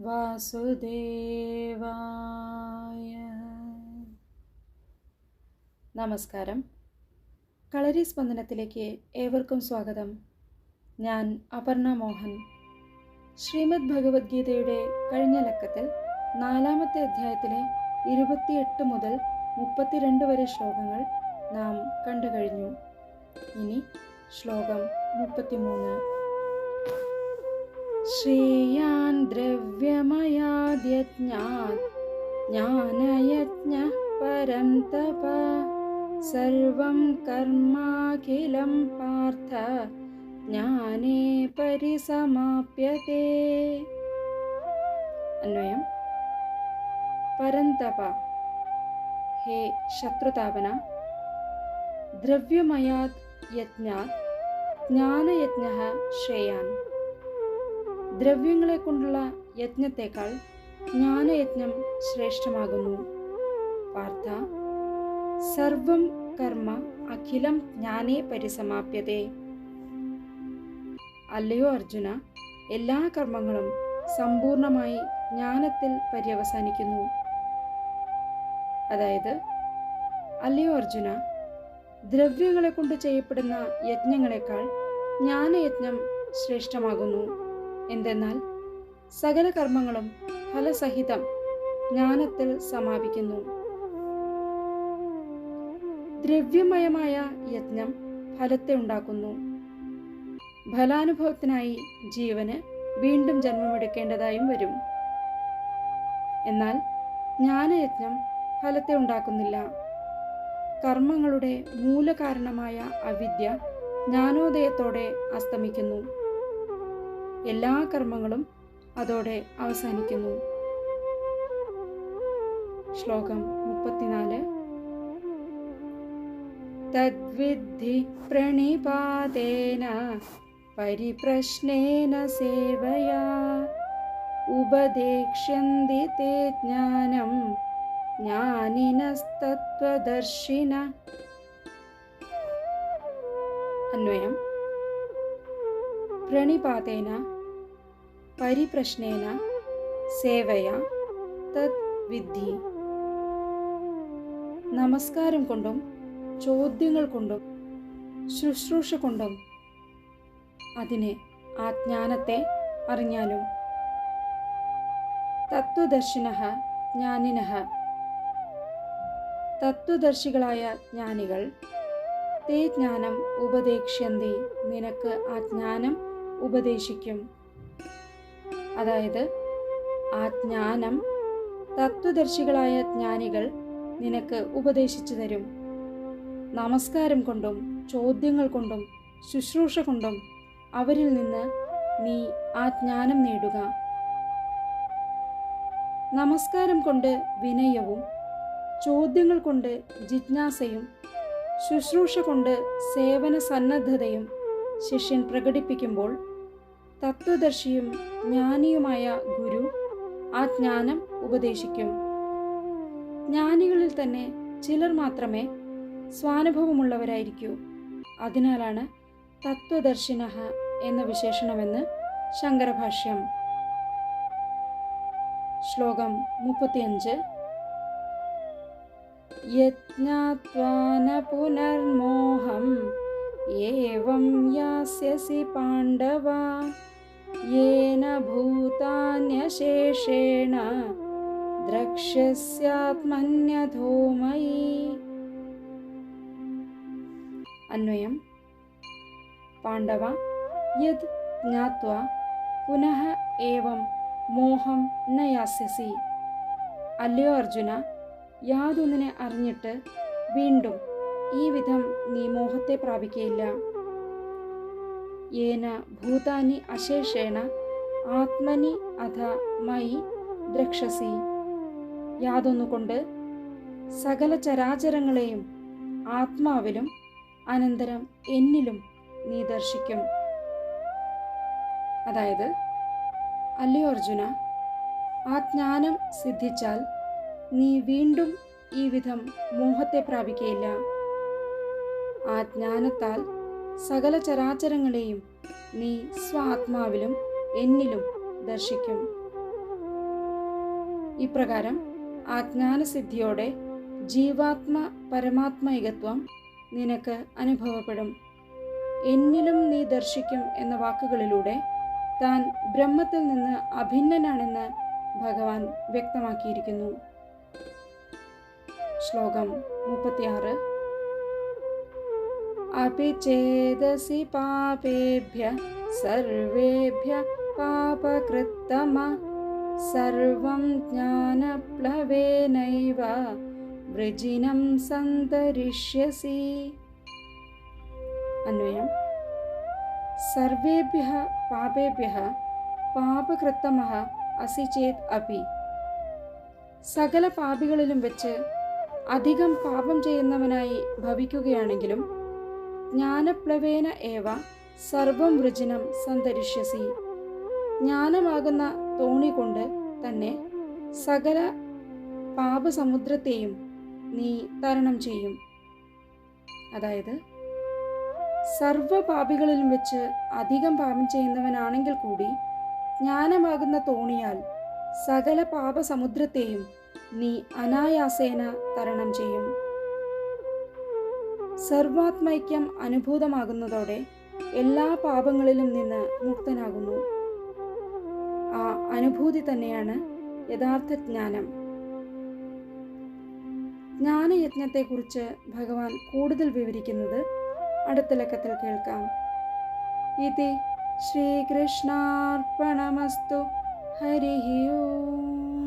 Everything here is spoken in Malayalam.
വാസുദേവായ. നമസ്കാരം. കളരി സ്പന്ദനത്തിലേക്ക് ഏവർക്കും സ്വാഗതം. ഞാൻ അപർണ മോഹൻ. ശ്രീമദ് ഭഗവത്ഗീതയുടെ കഴിഞ്ഞ ലക്കത്തിൽ 4-ാമത്തെ അധ്യായത്തിലെ 28 മുതൽ 32 വരെ ശ്ലോകങ്ങൾ നാം കണ്ടു കഴിഞ്ഞു. ഇനി ശ്ലോകം 33. ശ്രേയാൻ ദ്രവ്യമയാദ്യജ്ഞാത് ജ്ഞാനയജ്ഞഃ പരം തപ സർവം കർമാഖിലം പാർത്ഥ ജ്ഞാനേ പരിസമാപ്യതേ. അന്വയം: പരന്തപ, ഹേ ശത്രുതാപന, ദ്രവ്യമയാത് യജ്ഞാത് ജ്ഞാനയജ്ഞഃ ശ്രേയാൻ, ദ്രവ്യങ്ങളെ കൊണ്ടുള്ള യജ്ഞത്തേക്കാൾ ജ്ഞാനയജ്ഞം ശ്രേഷ്ഠമാകുന്നു. പാർത്ഥ, സർവം കർമ്മ അഖിലം ജ്ഞാനേ പരിസമാപ്യതേ. അല്ലയോ അർജുന, എല്ലാ കർമ്മങ്ങളും സമ്പൂർണമായി ജ്ഞാനത്തിൽ പര്യവസാനിക്കുന്നു. അതായത്, അല്ലയോ അർജുന, ദ്രവ്യങ്ങളെ കൊണ്ട് ചെയ്യപ്പെടുന്ന യജ്ഞങ്ങളെക്കാൾ ജ്ഞാനയജ്ഞം ശ്രേഷ്ഠമാകുന്നു. എന്തെന്നാൽ സകല കർമ്മങ്ങളും ഫലസഹിതം ജ്ഞാനത്തിൽ സമാപിക്കുന്നു. ദ്രവ്യമയമായ യജ്ഞം ഫലത്തെ ഉണ്ടാക്കുന്നു. ഫലാനുഭവത്തിനായി ജീവന് വീണ്ടും ജന്മമെടുക്കേണ്ടതായും വരും. എന്നാൽ ജ്ഞാനയജ്ഞം ഫലത്തെ ഉണ്ടാക്കുന്നില്ല. കർമ്മങ്ങളുടെ മൂലകാരണമായ അവിദ്യ ജ്ഞാനോദയത്തോടെ അസ്തമിക്കുന്നു. എല്ലാ കർമ്മങ്ങളും അതോടെ അവസാനിക്കുന്നു. ശ്ലോകം 34. തദ്വിദ്ധി പ്രണിപാതേന പരിപ്രശ്നേന സേവയാ ഉപദേക്ഷ്യന്തി തേ ജ്ഞാനം ജ്ഞാനിനസ്തത്വദർശിന. അന്വയം: പ്രണിപാതേന പരിപ്രശ്നേന സേവയാ തദ് വിദ്ധി. നമസ്കാരം കൊണ്ടും ചോദ്യങ്ങൾ കൊണ്ടും ശുശ്രൂഷ കൊണ്ടും അതിനെ, ആ ജ്ഞാനത്തെ അറിഞ്ഞാലും. തത്വദർശിനഃ ജ്ഞാനിനഃ, തത്വദർശികളായ ജ്ഞാനികൾ, തേ ജ്ഞാനം ഉപദേക്ഷ്യന്തി, നിനക്ക് ആ ജ്ഞാനം ഉപദേശിക്കും. അതായത്, ആ ജ്ഞാനം തത്വദർശികളായ ജ്ഞാനികൾ നിനക്ക് ഉപദേശിച്ചു തരും. നമസ്കാരം കൊണ്ടും ചോദ്യങ്ങൾ കൊണ്ടും ശുശ്രൂഷ കൊണ്ടും അവരിൽ നിന്ന് നീ ആ ജ്ഞാനം നേടുക. നമസ്കാരം കൊണ്ട് വിനയവും, ചോദ്യങ്ങൾ കൊണ്ട് ജിജ്ഞാസയും, ശുശ്രൂഷ കൊണ്ട് സേവന സന്നദ്ധതയും ശിഷ്യൻ പ്രകടിപ്പിക്കുമ്പോൾ തത്വദർശിയും ജ്ഞാനിയുമായ ഗുരു ആ ജ്ഞാനം ഉപദേശിക്കും. ജ്ഞാനികളിൽ തന്നെ ചിലർ മാത്രമേ സ്വാനുഭവമുള്ളവരായിരിക്കൂ. അതിനാലാണ് തത്വദർശിനഃ എന്ന വിശേഷണമെന്ന് ശങ്കരഭാഷ്യം. ശ്ലോകം 35. യജ്ഞാത്വാ ന പുനർമോഹം ഏവം യാസ്യസി പാണ്ഡവ യേന ഭൂതാന്യശേഷേണ ദ്രക്ഷ്യസ്യാത്മന്യഥോ മയി. അന്വയം: പാണ്ഡവ, യത് ജ്ഞാത്വാ പുനഃ ഏവം മോഹം ന യാസ്യസി. അല്ലയോ അർജുന, യാതൊന്നിനെ അറിഞ്ഞിട്ട് വീണ്ടും ഈ വിധം നീ മോഹത്തെ പ്രാപിക്കയില്ല. യേന ഭൂതാനി അശേഷേണ ആത്മനി അഥ മയി ദ്രക്ഷസി. യാതൊന്നുകൊണ്ട് സകല ചരാചരങ്ങളെയും ആത്മാവിലും അനന്തരം എന്നിലും നീ ദർശിക്കും. അതായത്, അല്ലയോ അർജുന, ആ ജ്ഞാനം സിദ്ധിച്ചാൽ നീ വീണ്ടും ഈ വിധം മോഹത്തെ പ്രാപിക്കയില്ല. ആ ജ്ഞാനത്താൽ സകല ചരാചരങ്ങളെയും നീ സ്വാത്മാവിലും എന്നിലും ദർശിക്കും. ഇപ്രകാരം ആ ജ്ഞാനസിദ്ധിയോടെ ജീവാത്മ പരമാത്മൈകത്വം നിനക്ക് അനുഭവപ്പെടും. എന്നിലും നീ ദർശിക്കും എന്ന വാക്കുകളിലൂടെ താൻ ബ്രഹ്മത്തിൽ നിന്ന് അഭിന്നനാണെന്ന് ഭഗവാൻ വ്യക്തമാക്കിയിരിക്കുന്നു. ശ്ലോകം 36. അപി ചേതസി പാപേഭ്യ സർവേഭ്യ പാപകൃത്തമ സർവം ജ്ഞാനപ്ലവേനൈവ വൃജിനം സന്തരിഷ്യസി. അന്വയം: സർവേഭ്യഃ പാപേഭ്യഃ പാപകൃത്തമഃ അസി ചേത് അപി. സകല പാപികളിലും വെച്ച് അധികം പാപം ചെയ്യുന്നവനായി ഭവിക്കുകയാണെങ്കിലും ജ്ഞാനപ്ലവേന ഏവ സർവം വൃജിനം സന്തരിഷ്യസി. ജ്ഞാനമാകുന്ന തോണി കൊണ്ട് തന്നെ സകല പാപസമുദ്രത്തെയും നീ തരണം ചെയ്യും. അതായത് സർവപാപികളിലും വെച്ച് അധികം പാപം ചെയ്യുന്നവനാണെങ്കിൽ കൂടി ജ്ഞാനമാകുന്ന തോണിയാൽ സകല പാപസമുദ്രത്തെയും നീ അനായാസേന തരണം ചെയ്യും. സർവാത്മൈക്യം അനുഭൂതമാകുന്നതോടെ എല്ലാ പാപങ്ങളിലും നിന്ന് മുക്തനാകുന്നു. ആ അനുഭൂതി തന്നെയാണ് യഥാർത്ഥ ജ്ഞാനം. ജ്ഞാനയജ്ഞത്തെക്കുറിച്ച് ഭഗവാൻ കൂടുതൽ വിവരിക്കുന്നത് അടുത്ത ലക്കത്തിൽ കേൾക്കാം. ഇതി ശ്രീകൃഷ്ണാർപ്പണമസ്തു. ഹരി ഓം.